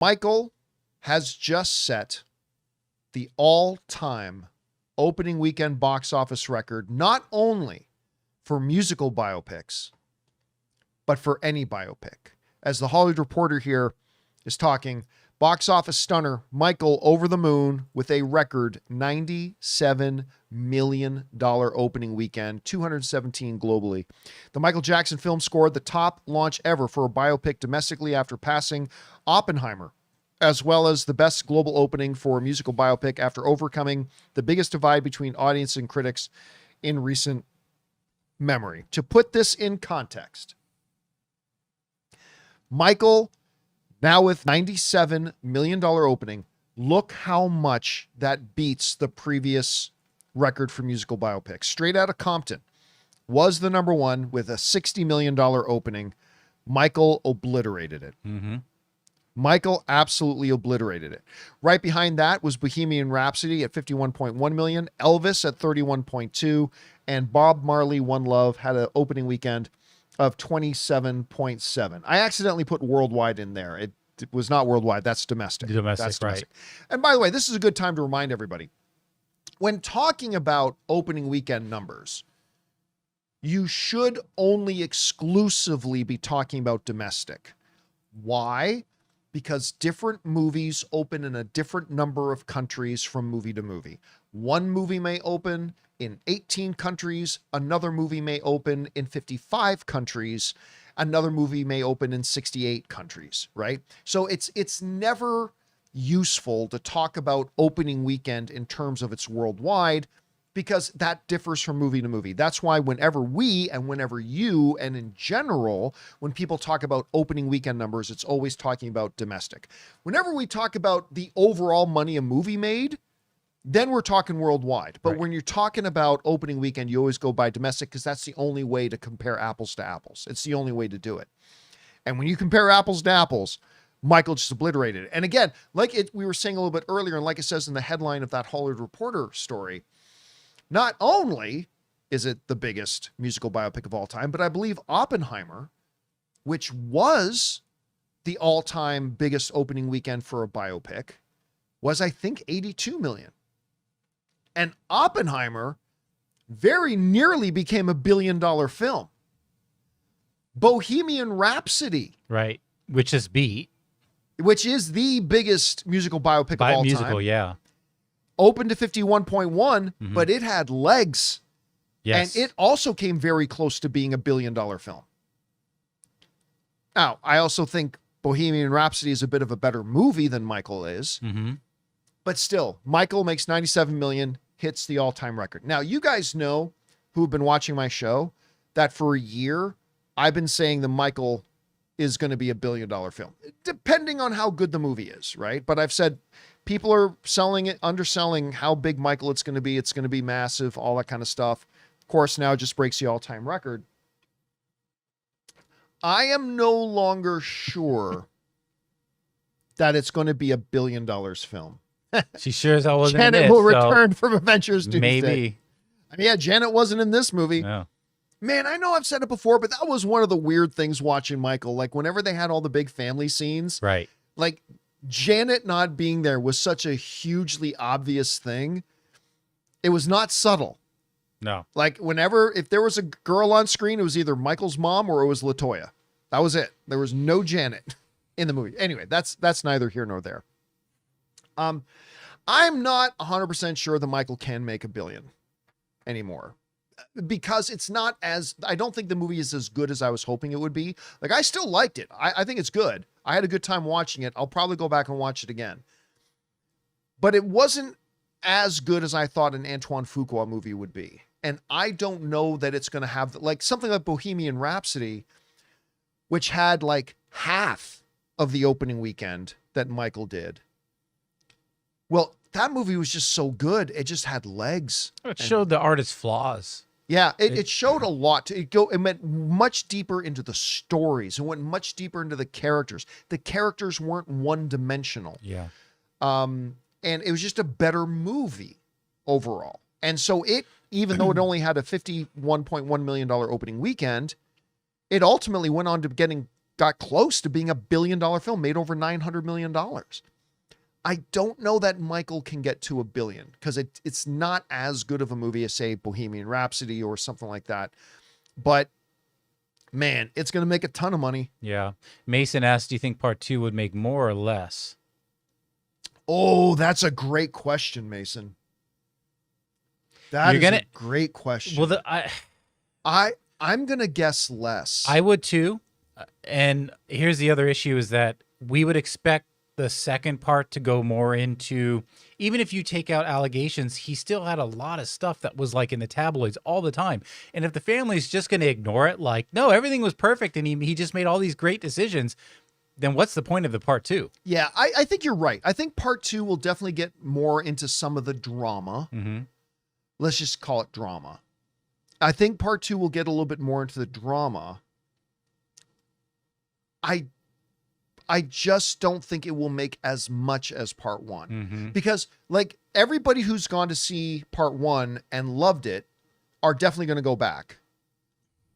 Michael has just set the all-time opening weekend box office record, not only for musical biopics, but for any biopic. As the Hollywood Reporter here is talking, box office stunner Michael over the moon with a record $97 million opening weekend, 217 globally. The Michael Jackson film scored the top launch ever for a biopic domestically after passing Oppenheimer, as well as the best global opening for a musical biopic after overcoming the biggest divide between audience and critics in recent memory. To put this in context, Michael, now with $97 million opening, look how much that beats the previous record for musical biopics. Straight Outta Compton was the number one with a $60 million opening. Michael obliterated it. Mm-hmm. Michael absolutely obliterated it. Right behind that was Bohemian Rhapsody at 51.1 million, Elvis at 31.2, and Bob Marley One Love had an opening weekend of 27.7. I accidentally put worldwide in there. It was not worldwide. That's domestic. That's domestic. Right. And by the way, this is a good time to remind everybody, when talking about opening weekend numbers, you should only exclusively be talking about domestic. Why? Because different movies open in a different number of countries from movie to movie. One movie may open in 18 countries, another movie may open in 55 countries, another movie may open in 68 countries, right? So it's never useful to talk about opening weekend in terms of its worldwide, because that differs from movie to movie. That's why whenever we and whenever you and in general, when people talk about opening weekend numbers, it's always talking about domestic. Whenever we talk about the overall money a movie made, then we're talking worldwide. But when you're talking about opening weekend, you always go by domestic, because that's the only way to compare apples to apples. It's the only way to do it. And when you compare apples to apples, Michael just obliterated it. And again, we were saying a little bit earlier, and like it says in the headline of that Hollywood Reporter story, not only is it the biggest musical biopic of all time, but I believe Oppenheimer, which was the all-time biggest opening weekend for a biopic, was, I think, 82 million. And Oppenheimer very nearly became $1 billion film. Bohemian Rhapsody. Right. Which is the biggest musical biopic of all time. Yeah. Opened to 51.1, but it had legs. Yes. And it also came very close to being $1 billion film. Now, I also think Bohemian Rhapsody is a bit of a better movie than Michael is. Mm-hmm. But still, Michael makes 97 million, hits the all-time record. Now, you guys know, who've been watching my show, that for a year, I've been saying that Michael is going to be $1 billion film, depending on how good the movie is, right? But I've said people are selling it, underselling how big Michael it's going to be. It's going to be massive, all that kind of stuff. Of course, now it just breaks the all-time record. I am no longer sure that it's going to be $1 billion film. She sure as hell wasn't Janet in this, will return from Avengers Doomsday. Maybe. I mean, yeah, Janet wasn't in this movie. No. Man, I know I've said it before, but that was one of the weird things watching Michael. Like, whenever they had all the big family scenes, right? Like, Janet not being there was such a hugely obvious thing. It was not subtle. No. Like, if there was a girl on screen, it was either Michael's mom or it was LaToya. That was it. There was no Janet in the movie. Anyway, that's neither here nor there. I'm not 100% sure that Michael can make $1 billion anymore, because I don't think the movie is as good as I was hoping it would be. Like, I still liked it. I think it's good. I had a good time watching it. I'll probably go back and watch it again. But it wasn't as good as I thought an Antoine Fuqua movie would be. And I don't know that it's going to have, like, something like Bohemian Rhapsody, which had like half of the opening weekend that Michael did. Well, that movie was just so good. It just had legs. It showed the artist's flaws. Yeah, it showed a lot. It went much deeper into the stories. It went much deeper into the characters. The characters weren't one-dimensional. Yeah. And it was just a better movie overall. And so even though it only had a $51.1 million opening weekend, it ultimately went on to getting got close to being a $1 billion film, made over $900 million. I don't know that Michael can get to $1 billion because it's not as good of a movie as, say, Bohemian Rhapsody or something like that. But man, it's going to make a ton of money. Yeah. Mason asked, do you think part 2 would make more or less? Oh, that's a great question, Mason. That is a great question. Well, I'm going to guess less. I would too. And here's the other issue is that we would expect the second part to go more into, even if you take out allegations, he still had a lot of stuff that was like in the tabloids all the time. And if the family's just going to ignore it, like, no, everything was perfect and he just made all these great decisions, then what's the point of the part 2? Yeah, I think you're right. I think part 2 will definitely get more into some of the drama. Mm-hmm. Let's just call it drama. I think part 2 will get a little bit more into the drama. I just don't think it will make as much as part 1 because like everybody who's gone to see part 1 and loved it are definitely going to go back.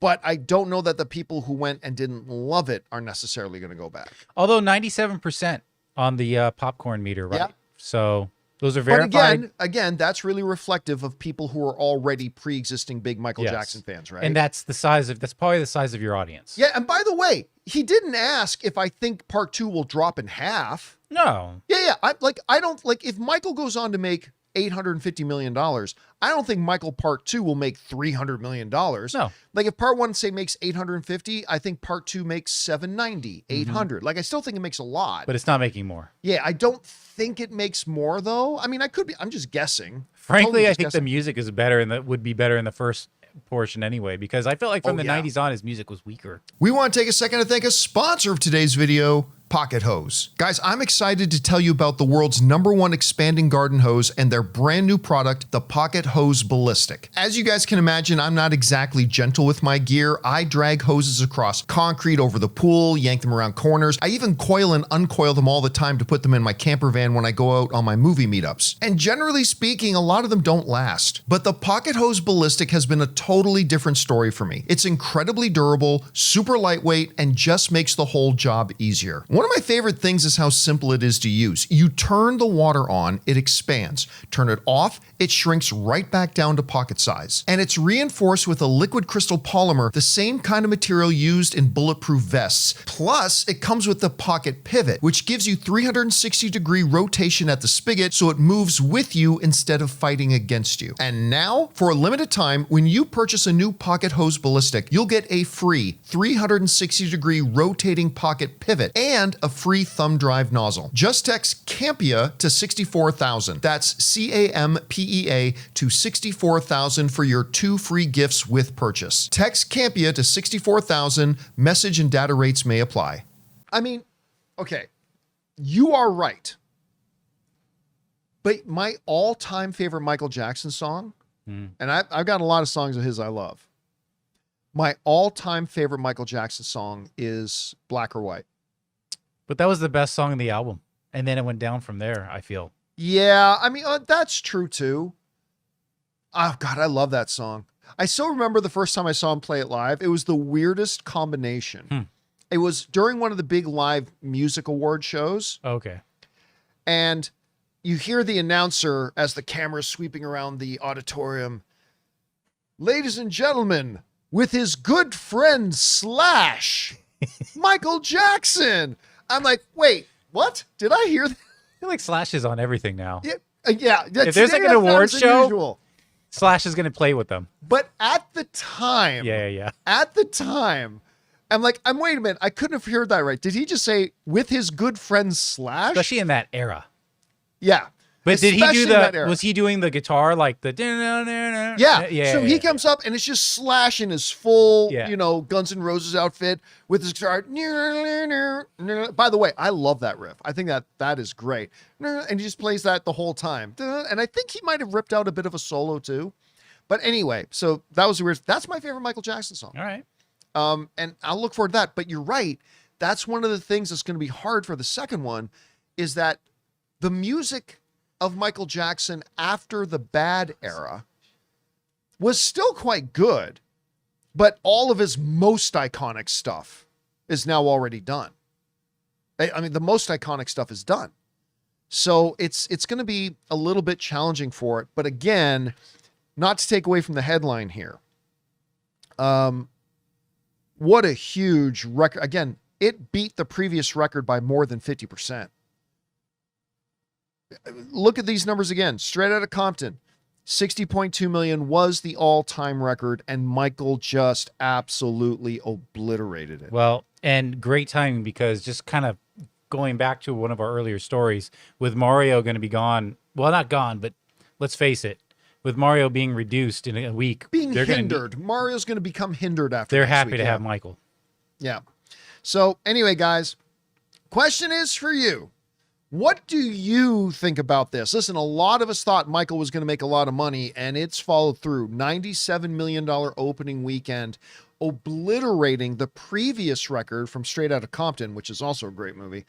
But I don't know that the people who went and didn't love it are necessarily going to go back. Although 97% on the popcorn meter, right? Yeah. So those are verified. But again, that's really reflective of people who are already pre-existing big Michael Jackson fans, right? And that's probably the size of your audience. Yeah. And by the way, he didn't ask if I think part 2 will drop in half. No. Yeah. I don't like if Michael goes on to make $850 million. I don't think Michael part 2 will make $300 million. No. Like if part 1 say makes 850, I think part 2 makes 790, 800. Like I still think it makes a lot. But it's not making more. Yeah, I don't think it makes more though. I mean, I'm just guessing. Frankly, Totally I just think guessing. the music is better and would be better in the first portion anyway, because I felt like from the 90s on, his music was weaker. We want to take a second to thank a sponsor of today's video, Pocket Hose. Guys, I'm excited to tell you about the world's #1 expanding garden hose and their brand new product, the Pocket Hose Ballistic. As you guys can imagine, I'm not exactly gentle with my gear. I drag hoses across concrete over the pool, yank them around corners. I even coil and uncoil them all the time to put them in my camper van when I go out on my movie meetups. And generally speaking, a lot of them don't last. But the Pocket Hose Ballistic has been a totally different story for me. It's incredibly durable, super lightweight, and just makes the whole job easier. One of my favorite things is how simple it is to use. You turn the water on, it expands. Turn it off, it shrinks right back down to pocket size. And it's reinforced with a liquid crystal polymer, the same kind of material used in bulletproof vests. Plus, it comes with the pocket pivot, which gives you 360-degree rotation at the spigot so it moves with you instead of fighting against you. And now, for a limited time, when you purchase a new Pocket Hose Ballistic, you'll get a free 360-degree rotating pocket pivot and a free thumb drive nozzle. Just text Campea to 64,000. That's CAMPEA to 64,000 for your 2 free gifts with purchase. Text Campea to 64,000. Message and data rates may apply. I mean, okay, you are right. But my all-time favorite Michael Jackson song, and I've got a lot of songs of his I love. My all-time favorite Michael Jackson song is Black or White. But that was the best song in the album. And then it went down from there, I feel. Yeah, I mean, that's true too. Oh, God, I love that song. I still remember the first time I saw him play it live. It was the weirdest combination. It was during one of the big live music award shows. Okay. And you hear the announcer as the camera's sweeping around the auditorium. Ladies and gentlemen, with his good friend Slash, Michael Jackson. I'm like, wait, what? Did I hear that? I feel like Slash is on everything now. Yeah. If there's like an award show, Slash is going to play with them. But at the time, at the time, I'm like, wait a minute, I couldn't have heard that right. Did he just say with his good friend Slash? Especially in that era. Yeah. But did he do was he doing the guitar like the So he comes up and it's just Slash in his full, Guns N' Roses outfit with his guitar. By the way, I love that riff. I think that is great. And he just plays that the whole time. And I think he might have ripped out a bit of a solo too. But anyway, so that was weird. That's my favorite Michael Jackson song. All right. And I'll look forward to that. But you're right. That's one of the things that's going to be hard for the second one is that the music of Michael Jackson after the bad era was still quite good, but all of his most iconic stuff is now already done. I mean, the most iconic stuff is done. So it's going to be a little bit challenging for it. But again, not to take away from the headline here. What a huge record. Again, it beat the previous record by more than 50%. Look at these numbers again. Straight Outta Compton, 60.2 million was the all-time record, and Michael just absolutely obliterated it. Well, and great timing, because just kind of going back to one of our earlier stories, with Mario going to be gone, well, not gone, but let's face it, with Mario being reduced in a week, Being hindered. Mario's going to become hindered after they're next happy week, to yeah. have Michael. Yeah. So anyway, guys, question is for you. What do you think about this? Listen, a lot of us thought Michael was going to make a lot of money, and it's followed through. $97 million opening weekend, obliterating the previous record from Straight Outta Compton, which is also a great movie,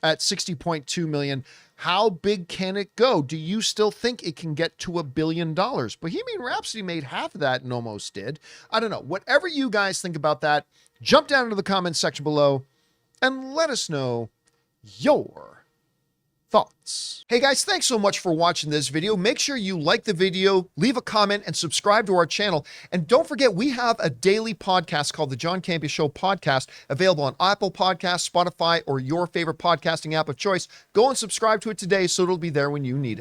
at 60.2 million. How big can it go? Do you still think it can get to $1 billion? Bohemian Rhapsody made half of that and almost did. I don't know. Whatever you guys think about that, jump down into the comments section below and let us know your thoughts. Hey guys, thanks so much for watching this video. Make sure you like the video, leave a comment, and subscribe to our channel. And don't forget, we have a daily podcast called the John Campea Show Podcast, available on Apple Podcasts, Spotify, or your favorite podcasting app of choice. Go and subscribe to it today so it'll be there when you need it.